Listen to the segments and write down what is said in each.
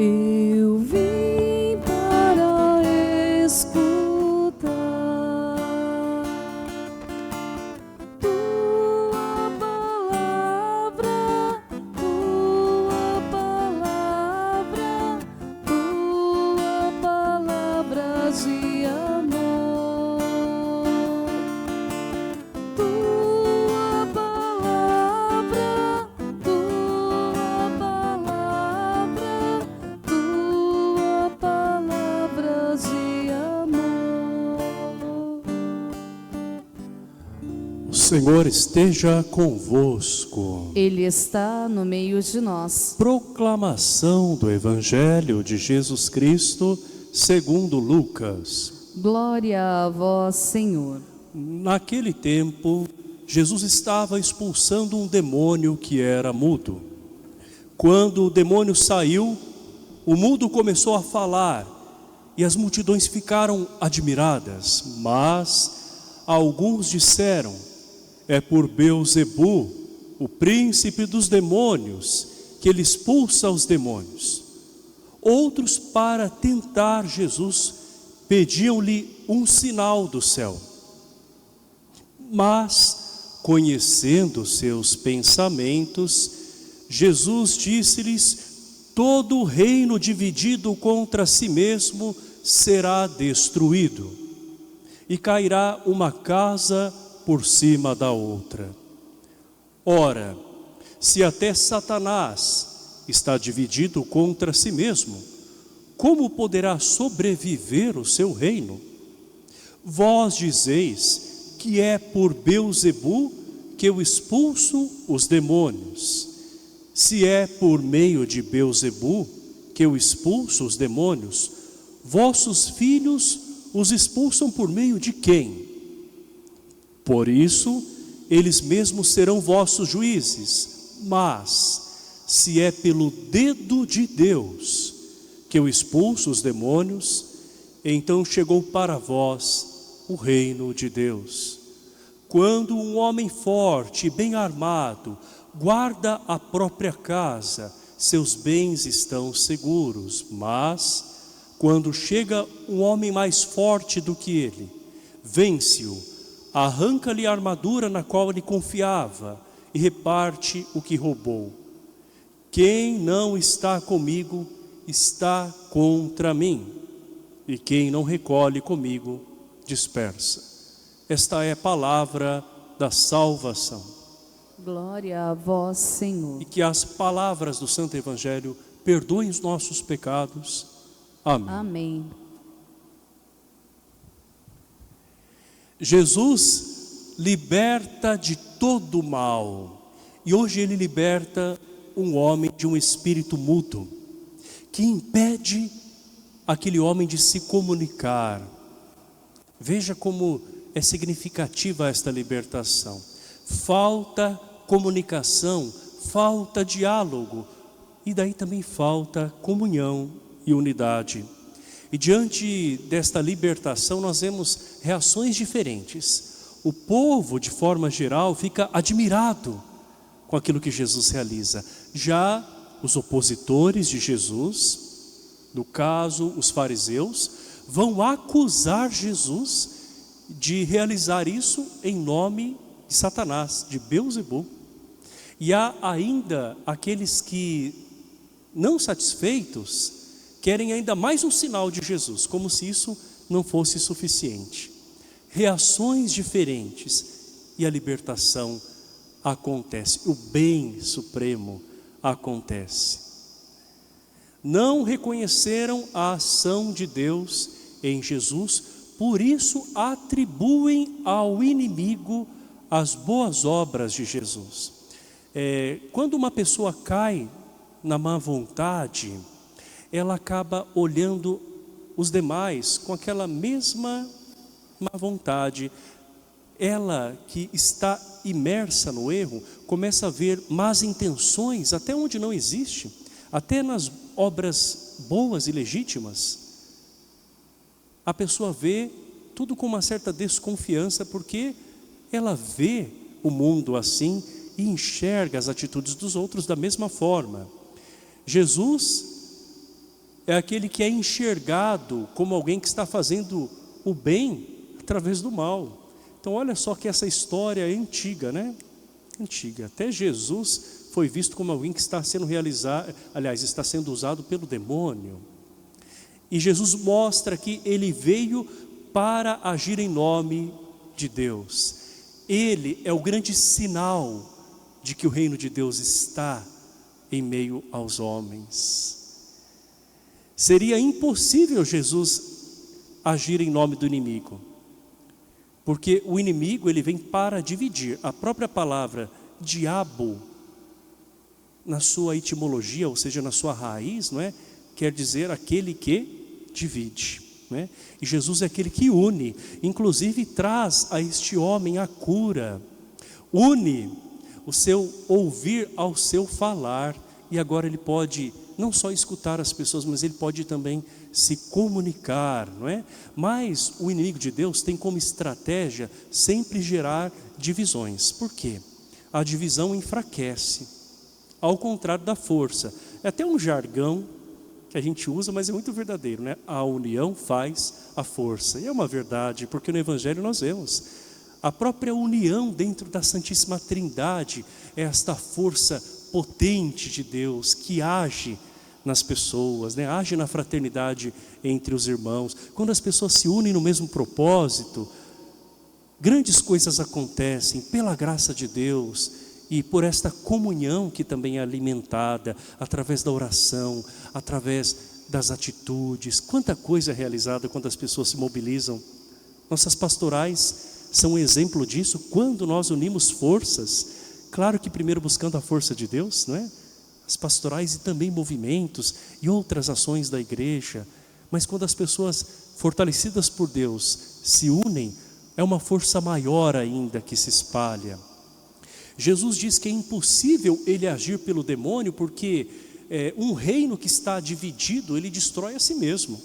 Eu vim para escutar tua palavra, tua palavra, tua palavra de amor, tua palavra, tua palavra, tua palavra de amor. O Senhor esteja convosco. Ele está no meio de nós. Proclamação do Evangelho de Jesus Cristo segundo Lucas. Glória a vós, Senhor. Naquele tempo, Jesus estava expulsando um demônio que era mudo. Quando o demônio saiu, o mudo começou a falar e as multidões ficaram admiradas. Mas alguns disseram: é por Beelzebu, o príncipe dos demônios, que ele expulsa os demônios. Outros, para tentar Jesus, pediam-lhe um sinal do céu. Mas, conhecendo seus pensamentos, Jesus disse-lhes: todo reino dividido contra si mesmo será destruído, e cairá uma casa por cima da outra. Ora, se até Satanás está dividido contra si mesmo, como poderá sobreviver o seu reino? Vós dizeis que é por Beelzebu que eu expulso os demônios. Se é por meio de Beelzebu que eu expulso os demônios, vossos filhos os expulsam por meio de quem? Por isso, eles mesmos serão vossos juízes. Mas, se é pelo dedo de Deus que eu expulso os demônios, então chegou para vós o reino de Deus. Quando um homem forte e bem armado guarda a própria casa, seus bens estão seguros. Mas, quando chega um homem mais forte do que ele, vence-o, arranca-lhe a armadura na qual ele confiava e reparte o que roubou. Quem não está comigo está contra mim, e quem não recolhe comigo dispersa. Esta é a palavra da salvação. Glória a vós, Senhor. E que as palavras do Santo Evangelho perdoem os nossos pecados. Amém. Amém. Jesus liberta de todo mal. E hoje ele liberta um homem de um espírito mudo, que impede aquele homem de se comunicar. Veja como é significativa esta libertação. Falta comunicação, falta diálogo, e daí também falta comunhão e unidade. E diante desta libertação nós vemos reações diferentes. O povo, de forma geral, fica admirado com aquilo que Jesus realiza. Já os opositores de Jesus, no caso os fariseus, vão acusar Jesus de realizar isso em nome de Satanás, de Beelzebu. E há ainda aqueles que, não satisfeitos, querem ainda mais um sinal de Jesus, como se isso não fosse suficiente. Reações diferentes e a libertação acontece, o bem supremo acontece. Não reconheceram a ação de Deus em Jesus, por isso atribuem ao inimigo as boas obras de Jesus. Quando uma pessoa cai na má vontade, ela acaba olhando os demais com aquela mesma má vontade. Ela que está imersa no erro, começa a ver más intenções até onde não existe, até nas obras boas e legítimas. A pessoa vê tudo com uma certa desconfiança, porque ela vê o mundo assim e enxerga as atitudes dos outros da mesma forma. Jesus é aquele que é enxergado como alguém que está fazendo o bem através do mal. Então olha só que essa história é antiga, né? Antiga. Até Jesus foi visto como alguém que está sendo realizado, aliás, está sendo usado pelo demônio. E Jesus mostra que ele veio para agir em nome de Deus. Ele é o grande sinal de que o reino de Deus está em meio aos homens. Seria impossível Jesus agir em nome do inimigo, porque o inimigo ele vem para dividir. A própria palavra diabo, na sua etimologia, ou seja, na sua raiz, não é? Quer dizer aquele que divide, não é? E Jesus é aquele que une, inclusive traz a este homem a cura, une o seu ouvir ao seu falar, e agora ele pode não só escutar as pessoas, mas ele pode também se comunicar, não é? Mas o inimigo de Deus tem como estratégia sempre gerar divisões. Por quê? A divisão enfraquece, ao contrário da força. É até um jargão que a gente usa, mas é muito verdadeiro, né? A união faz a força. E é uma verdade, porque no Evangelho nós vemos a própria união dentro da Santíssima Trindade, é esta força potente de Deus que age nas pessoas, né? Age na fraternidade entre os irmãos. Quando as pessoas se unem no mesmo propósito, grandes coisas acontecem pela graça de Deus e por esta comunhão que também é alimentada através da oração, através das atitudes. Quanta coisa é realizada quando as pessoas se mobilizam. Nossas pastorais são um exemplo disso. Quando nós unimos forças, claro que primeiro buscando a força de Deus, não é? As pastorais e também movimentos e outras ações da igreja, mas quando as pessoas fortalecidas por Deus se unem, é uma força maior ainda que se espalha. Jesus diz que é impossível ele agir pelo demônio, porque um reino que está dividido, ele destrói a si mesmo.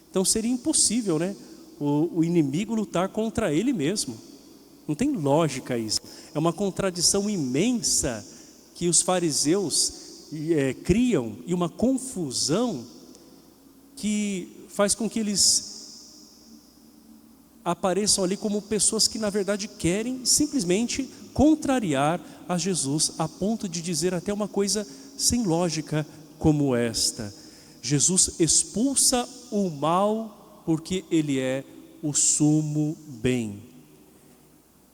Então seria impossível, né? O inimigo lutar contra ele mesmo. Não tem lógica isso. É uma contradição imensa que os fariseus criam, e uma confusão que faz com que eles apareçam ali como pessoas que na verdade querem simplesmente contrariar a Jesus, a ponto de dizer até uma coisa sem lógica como esta: Jesus expulsa o mal porque ele é o sumo bem.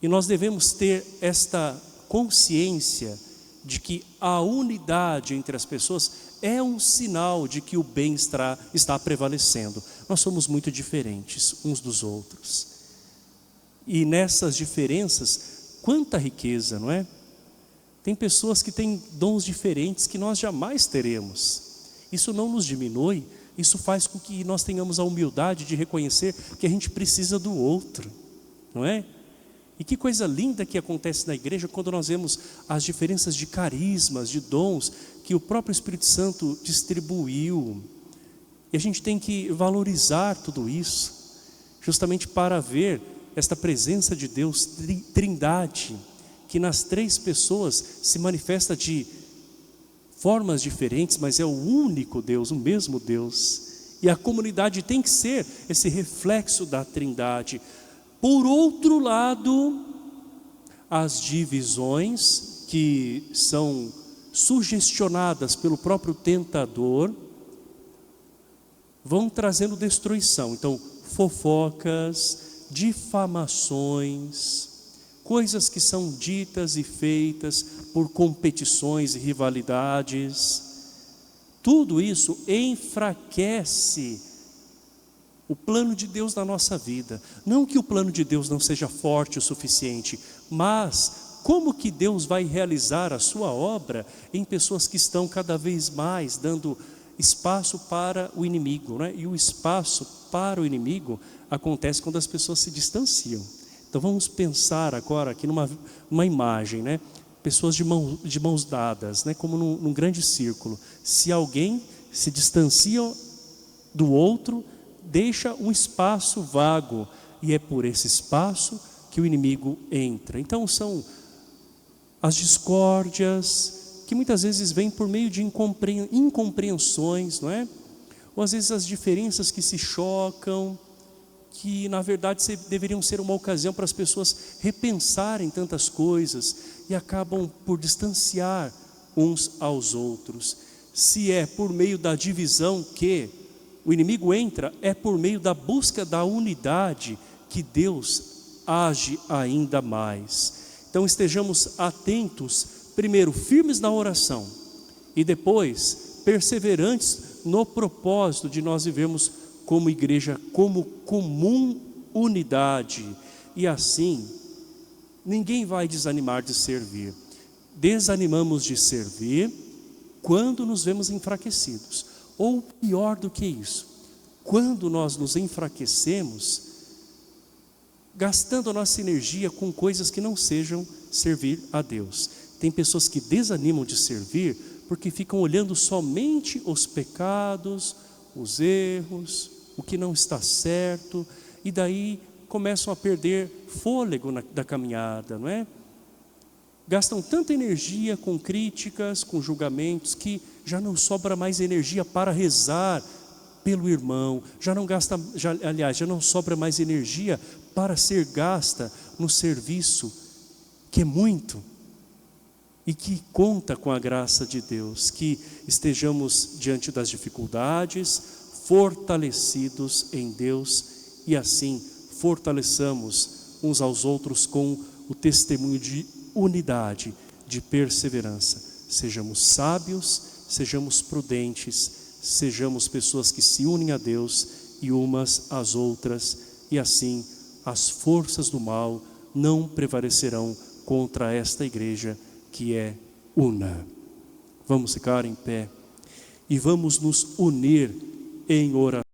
E nós devemos ter esta consciência de que a unidade entre as pessoas é um sinal de que o bem está prevalecendo. Nós somos muito diferentes uns dos outros. E nessas diferenças, quanta riqueza, não é? Tem pessoas que têm dons diferentes que nós jamais teremos. Isso não nos diminui, isso faz com que nós tenhamos a humildade de reconhecer que a gente precisa do outro, não é? E que coisa linda que acontece na igreja quando nós vemos as diferenças de carismas, de dons que o próprio Espírito Santo distribuiu. E a gente tem que valorizar tudo isso, justamente para ver esta presença de Deus, trindade, que nas três pessoas se manifesta de formas diferentes, mas é o único Deus, o mesmo Deus. E a comunidade tem que ser esse reflexo da trindade. Por outro lado, as divisões que são sugestionadas pelo próprio tentador vão trazendo destruição. Então, fofocas, difamações, coisas que são ditas e feitas por competições e rivalidades, tudo isso enfraquece o plano de Deus na nossa vida. Não que o plano de Deus não seja forte o suficiente, mas como que Deus vai realizar a sua obra em pessoas que estão cada vez mais dando espaço para o inimigo, né? E o espaço para o inimigo acontece quando as pessoas se distanciam. Então vamos pensar agora aqui numa imagem, né? Pessoas de mãos dadas, né? Como num grande círculo. Se alguém se distancia do outro, deixa um espaço vago, e é por esse espaço que o inimigo entra. Então são as discórdias que muitas vezes vêm por meio de incompreensões, não é? ou às vezes as diferenças que se chocam, que na verdade deveriam ser uma ocasião para as pessoas repensarem tantas coisas e acabam por distanciar uns aos outros. Se é por meio da divisão que o inimigo entra, é por meio da busca da unidade que Deus age ainda mais. Então estejamos atentos, primeiro firmes na oração e depois perseverantes no propósito de nós vivermos como igreja, como comum unidade. E assim, ninguém vai desanimar de servir. Desanimamos de servir quando nos vemos enfraquecidos. Ou pior do que isso, quando nós nos enfraquecemos, gastando a nossa energia com coisas que não sejam servir a Deus. Tem pessoas que desanimam de servir porque ficam olhando somente os pecados, os erros, o que não está certo, e daí começam a perder fôlego da caminhada, não é? Gastam tanta energia com críticas, com julgamentos, que já não sobra mais energia para rezar pelo irmão, já não sobra mais energia para ser gasta no serviço, que é muito, e que conta com a graça de Deus. Que estejamos diante das dificuldades, fortalecidos em Deus, e assim fortaleçamos uns aos outros com o testemunho de unidade, de perseverança. Sejamos sábios, sejamos prudentes, sejamos pessoas que se unem a Deus e umas às outras, e assim as forças do mal não prevalecerão contra esta igreja que é una. Vamos ficar em pé e vamos nos unir em oração.